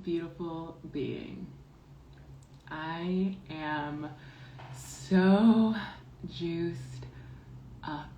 Beautiful being. I am so juiced up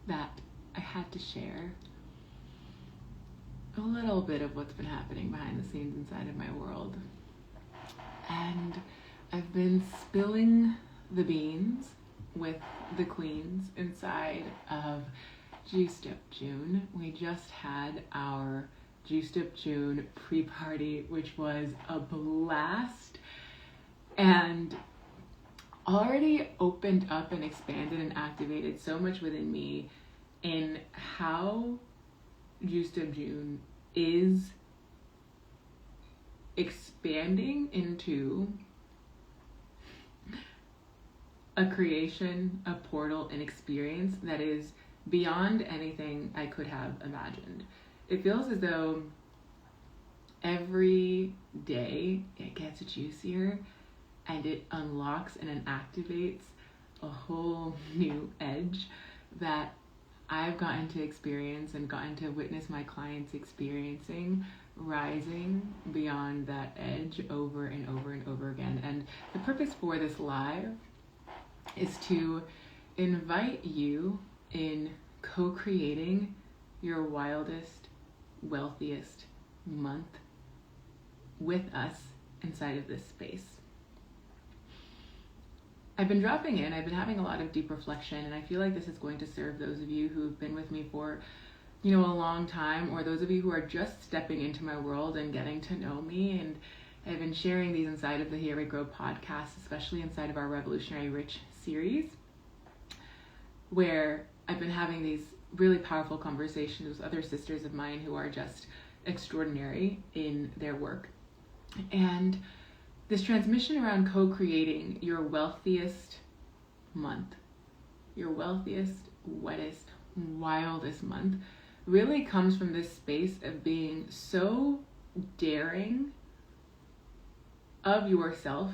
that I had to share a little bit of what's been happening behind the scenes inside of my world. And I've been spilling the beans with the queens inside of Juiced Up June. We just had our Juiced Up June pre-party, which was a blast and already opened up and expanded and activated so much within me in how Juiced Up June is expanding into a creation, a portal, an experience that is beyond anything I could have imagined. It feels as though every day it gets juicier and it unlocks and it activates a whole new edge that I've gotten to experience and gotten to witness my clients experiencing, rising beyond that edge over and over and over again. And the purpose for this live is to invite you in co-creating your wildest, wealthiest month with us inside of this space. I've been dropping in, I've been having a lot of deep reflection, and I feel like this is going to serve those of you who've been with me for, a long time, or those of you who are just stepping into my world and getting to know me. And I've been sharing these inside of the Here We Grow podcast, especially inside of our Revolutionary Rich series, where I've been having these really powerful conversations with other sisters of mine who are just extraordinary in their work. And this transmission around co-creating your wealthiest month, your wealthiest, wettest, wildest month, really comes from this space of being so daring of yourself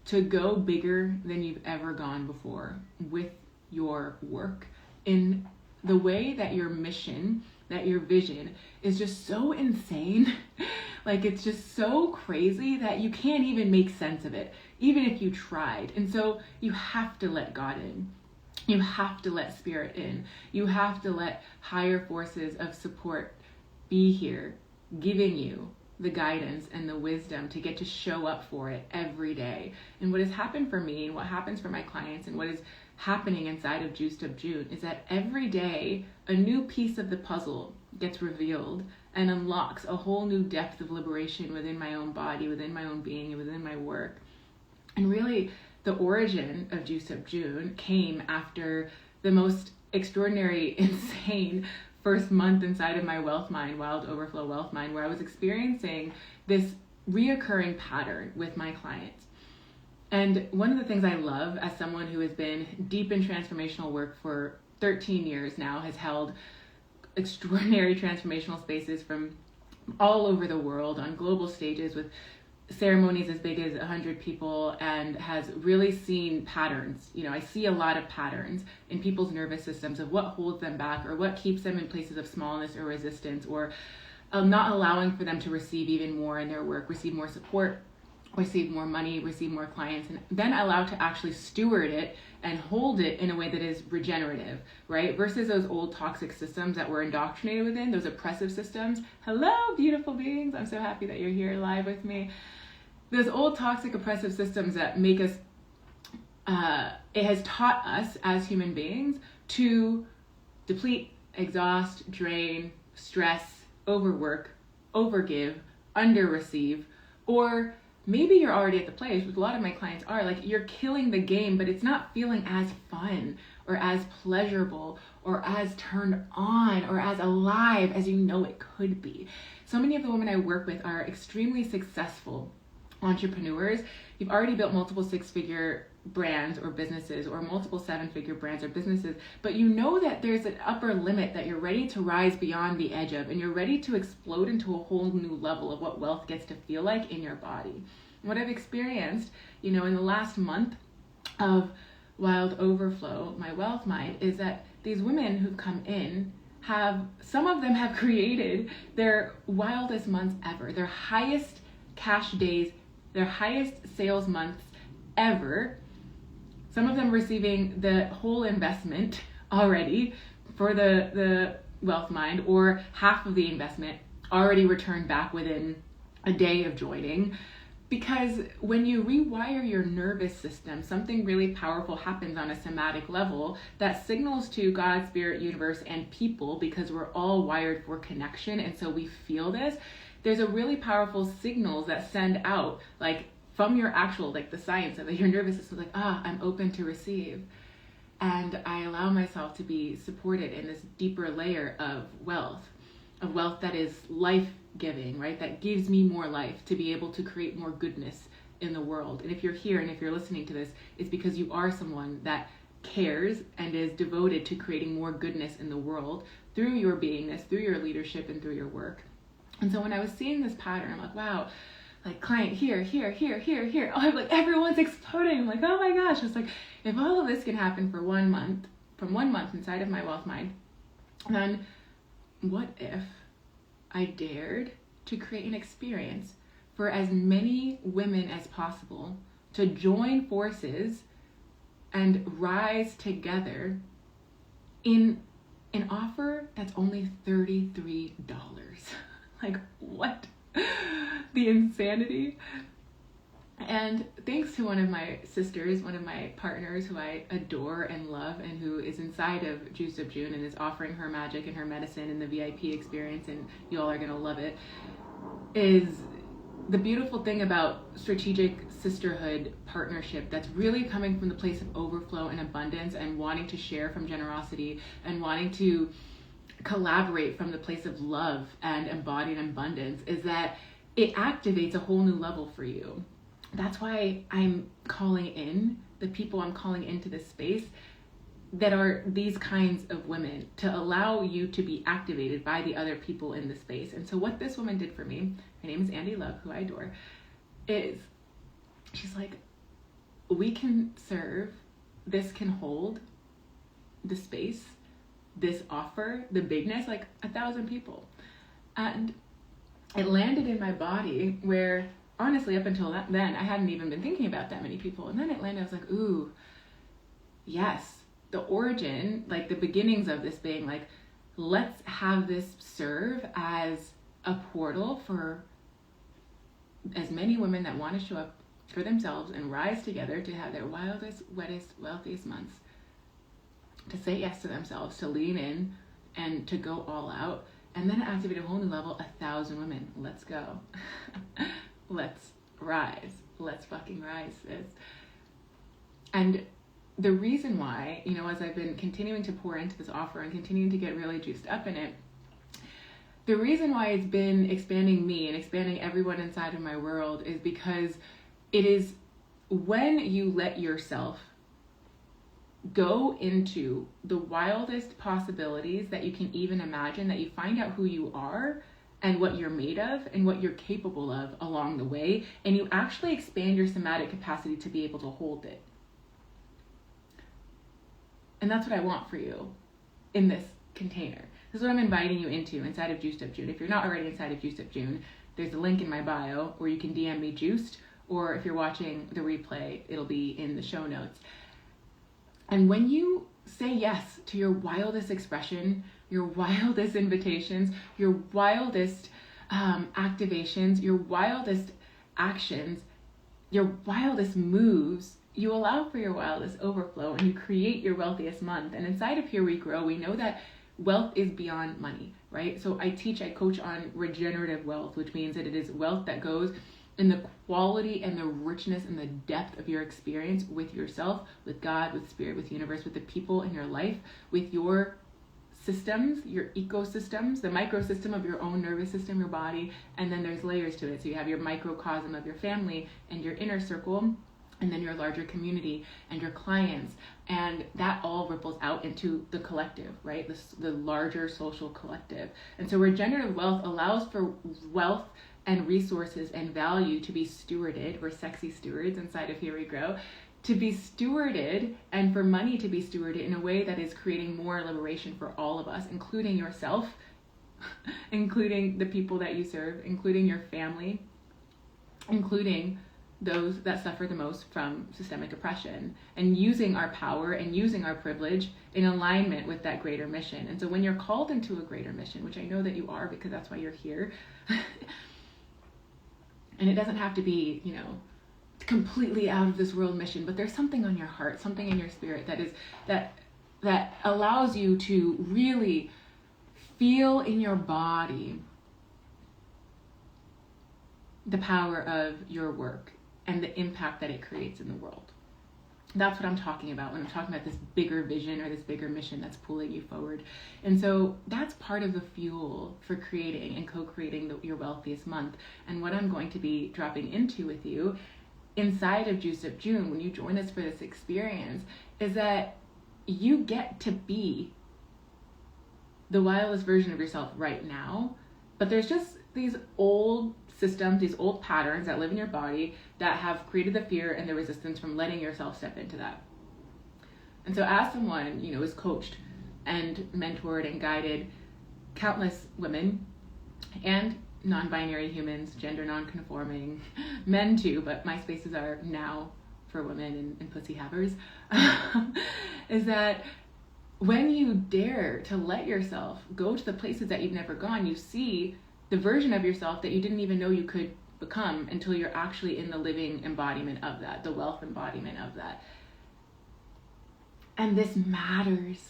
to go bigger than you've ever gone before with your work, in the way that your mission, that your vision is just so insane. Like, it's just so crazy that you can't even make sense of it, even if you tried. And so you have to let God in. You have to let spirit in. You have to let higher forces of support be here, giving you the guidance and the wisdom to get to show up for it every day. And what has happened for me, and what happens for my clients, and what is happening inside of Juiced Up June is that every day a new piece of the puzzle gets revealed and unlocks a whole new depth of liberation within my own body, within my own being, and within my work. And really, the origin of Juiced Up June came after the most extraordinary, insane first month inside of my wealth mind, wild overflow wealth mind, where I was experiencing this reoccurring pattern with my clients. And one of the things I love, as someone who has been deep in transformational work for 13 years now, has held extraordinary transformational spaces from all over the world on global stages with ceremonies as big as 100 people, and has really seen patterns. I see a lot of patterns in people's nervous systems of what holds them back, or what keeps them in places of smallness or resistance, or not allowing for them to receive even more in their work, receive more support, receive more money, receive more clients, and then allow to actually steward it and hold it in a way that is regenerative, right? Versus those old toxic systems that we're indoctrinated within, those oppressive systems. Hello, beautiful beings. I'm so happy that you're here live with me. Those old toxic oppressive systems that make us, it has taught us as human beings to deplete, exhaust, drain, stress, overwork, overgive, under-receive, or maybe you're already at the place, which a lot of my clients are, like, you're killing the game, but it's not feeling as fun or as pleasurable or as turned on or as alive as you know it could be. So many of the women I work with are extremely successful entrepreneurs. You've already built multiple six-figure brands or businesses, or multiple seven-figure brands or businesses, but you know that there's an upper limit that you're ready to rise beyond the edge of, and you're ready to explode into a whole new level of what wealth gets to feel like in your body. And what I've experienced, in the last month of wild overflow, my wealth mind, is that these women who've come in some of them have created their wildest months ever, their highest cash days, their highest sales months ever. Some of them receiving the whole investment already for the Wealth Mind, or half of the investment already returned back within a day of joining. Because when you rewire your nervous system, something really powerful happens on a somatic level that signals to God, spirit, universe, and people, because we're all wired for connection, and so we feel this. There's a really powerful signals that send out, like from your actual, like the science of it, your nervous system, like, I'm open to receive. And I allow myself to be supported in this deeper layer of wealth that is life-giving, right? That gives me more life to be able to create more goodness in the world. And if you're here and if you're listening to this, it's because you are someone that cares and is devoted to creating more goodness in the world through your beingness, through your leadership, and through your work. And so when I was seeing this pattern, I'm like, wow, like client here. Oh, I'm like, everyone's exploding. I'm like, oh my gosh. It's like, if all of this can happen for 1 month, from 1 month inside of my Wealth Mind, then what if I dared to create an experience for as many women as possible to join forces and rise together in an offer that's only $33? Like, what? The insanity. And thanks to one of my sisters, one of my partners who I adore and love, and who is inside of Juice of June and is offering her magic and her medicine in the VIP experience, and you all are going to love it, is the beautiful thing about strategic sisterhood partnership that's really coming from the place of overflow and abundance and wanting to share from generosity and wanting to collaborate from the place of love and embodied abundance, is that it activates a whole new level for you. That's why I'm calling in the people I'm calling into this space that are these kinds of women, to allow you to be activated by the other people in the space. And so what this woman did for me, her name is Andy Love, who I adore, is she's like, we can serve, this can hold the space, this offer, the bigness, like 1,000 people. And it landed in my body where, honestly, up until then, I hadn't even been thinking about that many people. And then it landed, I was like, ooh, yes. The origin, like the beginnings of this being like, let's have this serve as a portal for as many women that want to show up for themselves and rise together to have their wildest, wettest, wealthiest months, to say yes to themselves, to lean in and to go all out. And then activate a whole new level, 1,000 women. Let's go. Let's rise. Let's fucking rise, sis. And the reason why, as I've been continuing to pour into this offer and continuing to get really juiced up in it, the reason why it's been expanding me and expanding everyone inside of my world is because it is when you let yourself go into the wildest possibilities that you can even imagine, that you find out who you are and what you're made of and what you're capable of along the way, and you actually expand your somatic capacity to be able to hold it. And that's what I want for you in this container. This is what I'm inviting you into inside of Juiced Up June. If you're not already inside of Juiced Up June, there's a link in my bio where you can DM me Juiced, or if you're watching the replay, it'll be in the show notes. And when you say yes to your wildest expression, your wildest invitations, your wildest activations, your wildest actions, your wildest moves, you allow for your wildest overflow and you create your wealthiest month. And inside of Here We Grow, we know that wealth is beyond money, right? So I coach on regenerative wealth, which means that it is wealth that goes in the quality and the richness and the depth of your experience with yourself, with God, with spirit, with universe, with the people in your life, with your systems, your ecosystems, the microsystem of your own nervous system, your body, and then there's layers to it. So you have your microcosm of your family and your inner circle, and then your larger community and your clients, and that all ripples out into the collective, right? The larger social collective. And so regenerative wealth allows for wealth and resources and value to be stewarded. We're sexy stewards inside of Here We Grow to be stewarded and for money to be stewarded in a way that is creating more liberation for all of us, including yourself, including the people that you serve, including your family, including those that suffer the most from systemic oppression, and using our power and using our privilege in alignment with that greater mission. And so when you're called into a greater mission, which I know that you are because that's why you're here, and it doesn't have to be, completely out of this world mission, but there's something on your heart, something in your spirit that allows you to really feel in your body the power of your work and the impact that it creates in the world. That's what I'm talking about when I'm talking about this bigger vision or this bigger mission that's pulling you forward. And so that's part of the fuel for creating and co-creating your wealthiest month. And what I'm going to be dropping into with you inside of Juice Up June, when you join us for this experience, is that you get to be the wildest version of yourself right now, but there's just these old systems, these old patterns that live in your body that have created the fear and the resistance from letting yourself step into that. And so as someone, is coached and mentored and guided countless women and non-binary humans, gender non-conforming, men too, but my spaces are now for women and pussy havers, is that when you dare to let yourself go to the places that you've never gone, you see the version of yourself that you didn't even know you could become until you're actually in the living embodiment of that, the wealth embodiment of that. And this matters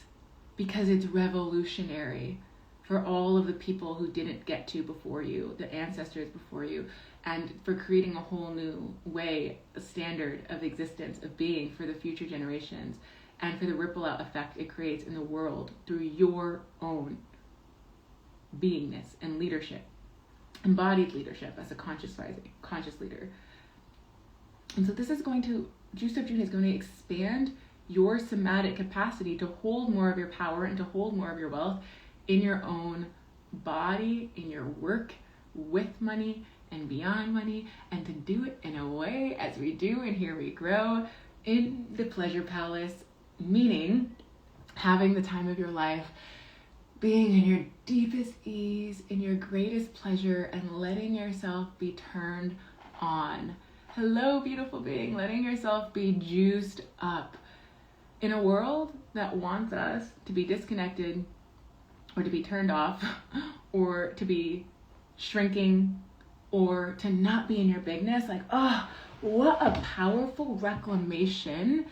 because it's revolutionary for all of the people who didn't get to before you, the ancestors before you, and for creating a whole new way, a standard of existence, of being for the future generations, and for the ripple out effect it creates in the world through your own beingness and leadership, embodied leadership as a conscious leader. And so this is Juice Up June is going to expand your somatic capacity to hold more of your power and to hold more of your wealth in your own body, in your work, with money and beyond money, and to do it in a way as we do and here we grow in the pleasure palace, meaning having the time of your life, being in your deepest ease, in your greatest pleasure, and letting yourself be turned on. Hello, beautiful being, letting yourself be juiced up in a world that wants us to be disconnected or to be turned off or to be shrinking or to not be in your bigness. Like, what a powerful reclamation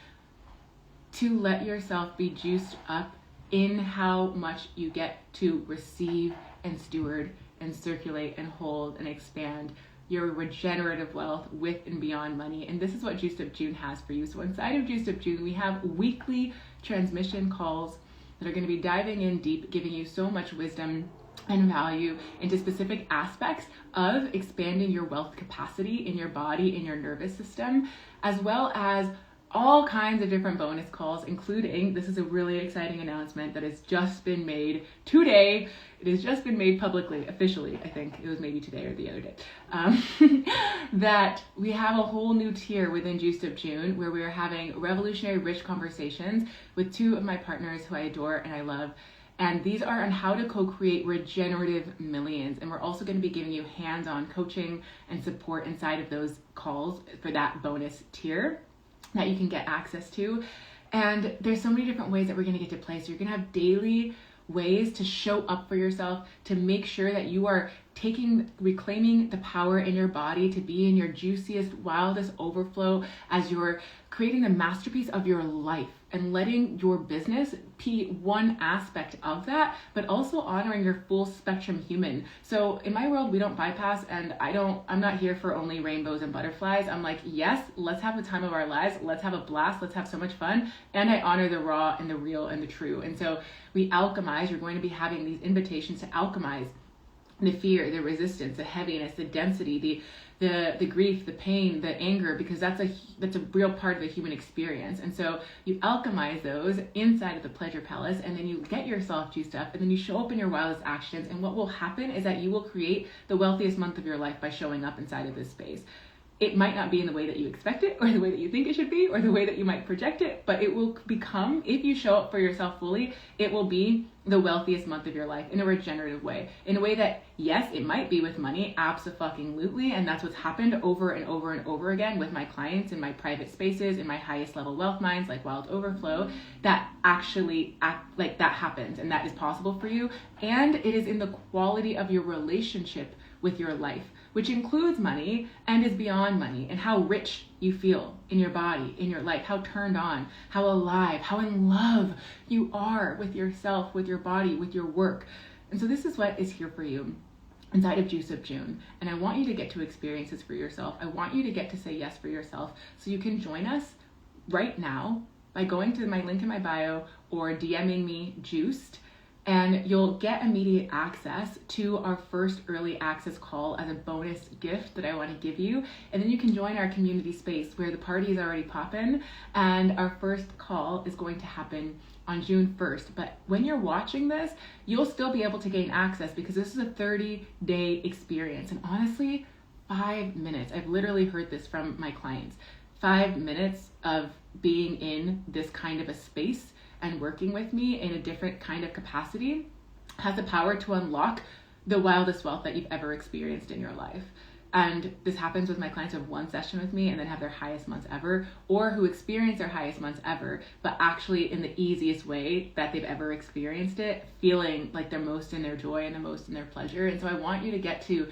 to let yourself be juiced up in how much you get to receive and steward and circulate and hold and expand your regenerative wealth with and beyond money. And this is what Juice Up June has for you. So inside of Juice Up June, we have weekly transmission calls that are going to be diving in deep, giving you so much wisdom and value into specific aspects of expanding your wealth capacity in your body, in your nervous system, as well as all kinds of different bonus calls, including, this is a really exciting announcement that has just been made today. It has just been made publicly, officially, I think. It was maybe today or the other day. That we have a whole new tier within Juiced Up June where we are having revolutionary rich conversations with two of my partners who I adore and I love. And these are on how to co-create regenerative millions. And we're also going to be giving you hands-on coaching and support inside of those calls for that bonus tier that you can get access to. And there's so many different ways that we're going to get to play. So you're going to have daily ways to show up for yourself, to make sure that you are reclaiming the power in your body to be in your juiciest, wildest overflow as you're creating the masterpiece of your life and letting your business be one aspect of that, but also honoring your full spectrum human. So in my world, we don't bypass, and I'm not here for only rainbows and butterflies. I'm like, yes, let's have the time of our lives. Let's have a blast. Let's have so much fun. And I honor the raw and the real and the true. And so we alchemize. You're going to be having these invitations to alchemize the fear, the resistance, the heaviness, the density, the grief, the pain, the anger, because that's a real part of the human experience. And so you alchemize those inside of the pleasure palace, and then you get yourself juiced up, and then you show up in your wildest actions. And what will happen is that you will create the wealthiest month of your life by showing up inside of this space. It might not be in the way that you expect it, or the way that you think it should be, or the way that you might project it, but it will become, if you show up for yourself fully, it will be the wealthiest month of your life in a regenerative way. In a way that, yes, it might be with money, abso-fucking-lutely, and that's what's happened over and over and over again with my clients in my private spaces, in my highest level wealth minds, like Wild Overflow, that actually like that happens, and that is possible for you. And it is in the quality of your relationship with your life, which includes money and is beyond money, and how rich you feel in your body, in your life, how turned on, how alive, how in love you are with yourself, with your body, with your work. And so this is what is here for you inside of Juice of June. And I want you to get to experience this for yourself. I want you to get to say yes for yourself. So you can join us right now by going to my link in my bio or DMing me Juiced, and you'll get immediate access to our first early access call as a bonus gift that I want to give you. And then you can join our community space where the party is already popping, and our first call is going to happen on June 1st. But when you're watching this, you'll still be able to gain access because this is a 30-day experience. And honestly, 5 minutes, I've literally heard this from my clients, 5 minutes of being in this kind of a space and working with me in a different kind of capacity has the power to unlock the wildest wealth that you've ever experienced in your life. And this happens with my clients who have one session with me and then have their highest months ever, or who experience their highest months ever, but actually in the easiest way that they've ever experienced it, feeling like they're most in their joy and the most in their pleasure. And so I want you to get to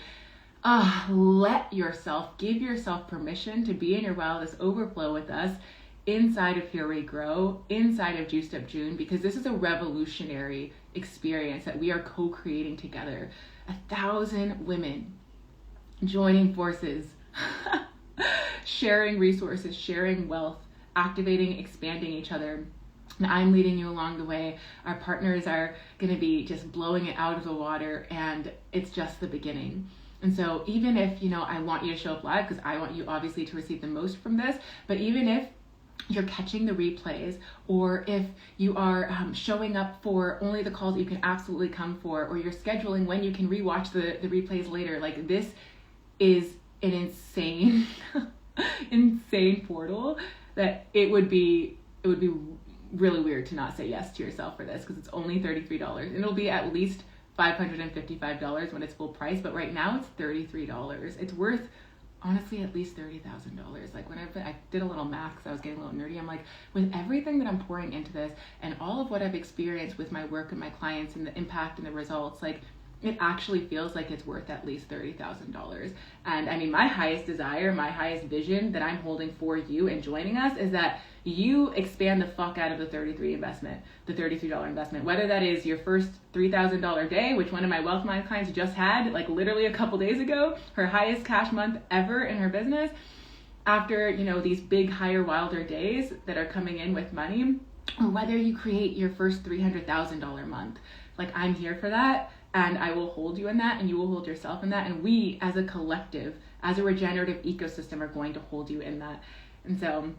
let yourself, give yourself permission to be in your wildest overflow with us inside of Here We Grow, inside of Juiced Up June, because this is a revolutionary experience that we are co-creating together. 1,000 women joining forces, sharing resources, sharing wealth, activating, expanding each other. And I'm leading you along the way. Our partners are going to be just blowing it out of the water, and it's just the beginning. And so even if, I want you to show up live because I want you obviously to receive the most from this, but even if you're catching the replays, or if you are showing up for only the calls that you can absolutely come for, or you're scheduling when you can rewatch the replays later, like this is an insane, insane portal that it would be really weird to not say yes to yourself for this, because it's only $33 and it'll be at least $555 when it's full price, but right now it's $33. It's worth honestly at least $30,000. Like when I did a little math because I was getting a little nerdy, I'm like, with everything that I'm pouring into this and all of what I've experienced with my work and my clients and the impact and the results, like it actually feels like it's worth at least $30,000. And I mean, my highest desire, my highest vision that I'm holding for you and joining us is that you expand the fuck out of the $33 investment, whether that is your first $3,000 day, which one of my Wealth Mind clients just had, like literally a couple days ago, her highest cash month ever in her business, after, these big, higher, wilder days that are coming in with money, or whether you create your first $300,000 month. Like, I'm here for that, and I will hold you in that, and you will hold yourself in that, and we, as a collective, as a regenerative ecosystem, are going to hold you in that. And so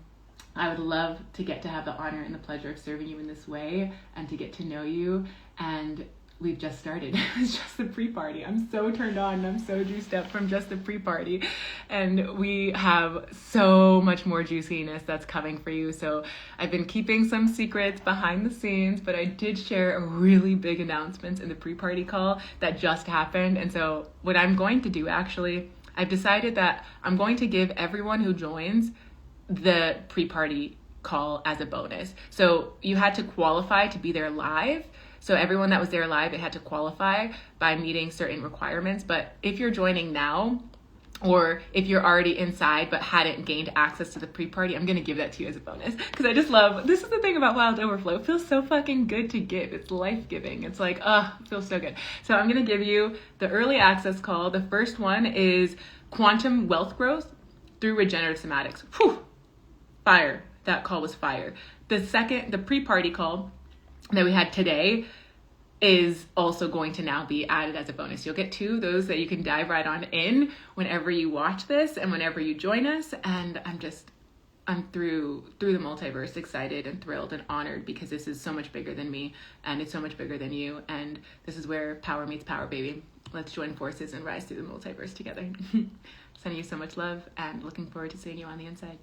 I would love to get to have the honor and the pleasure of serving you in this way and to get to know you. And we've just started. It's just the pre-party. I'm so turned on and I'm so juiced up from just the pre-party. And we have so much more juiciness that's coming for you. So I've been keeping some secrets behind the scenes, but I did share a really big announcement in the pre-party call that just happened. And so what I'm going to do, actually, I've decided that I'm going to give everyone who joins the pre-party call as a bonus. So you had to qualify to be there live. So everyone that was there live, it had to qualify by meeting certain requirements. But if you're joining now, or if you're already inside but hadn't gained access to the pre-party, I'm going to give that to you as a bonus. Because I just love, this is the thing about Wild Overflow. It feels so fucking good to give. It's life-giving. It's like, it feels so good. So I'm going to give you the early access call. The first one is Quantum Wealth Growth through Regenerative Somatics. Whew. Fire. That call was fire. The pre-party call that we had today is also going to now be added as a bonus. You'll get 2 of those that you can dive right on in whenever you watch this and whenever you join us. And I'm through the multiverse excited and thrilled and honored, because this is so much bigger than me, and it's so much bigger than you, and this is where power meets power, baby. Let's join forces and rise through the multiverse together. Sending you so much love and looking forward to seeing you on the inside.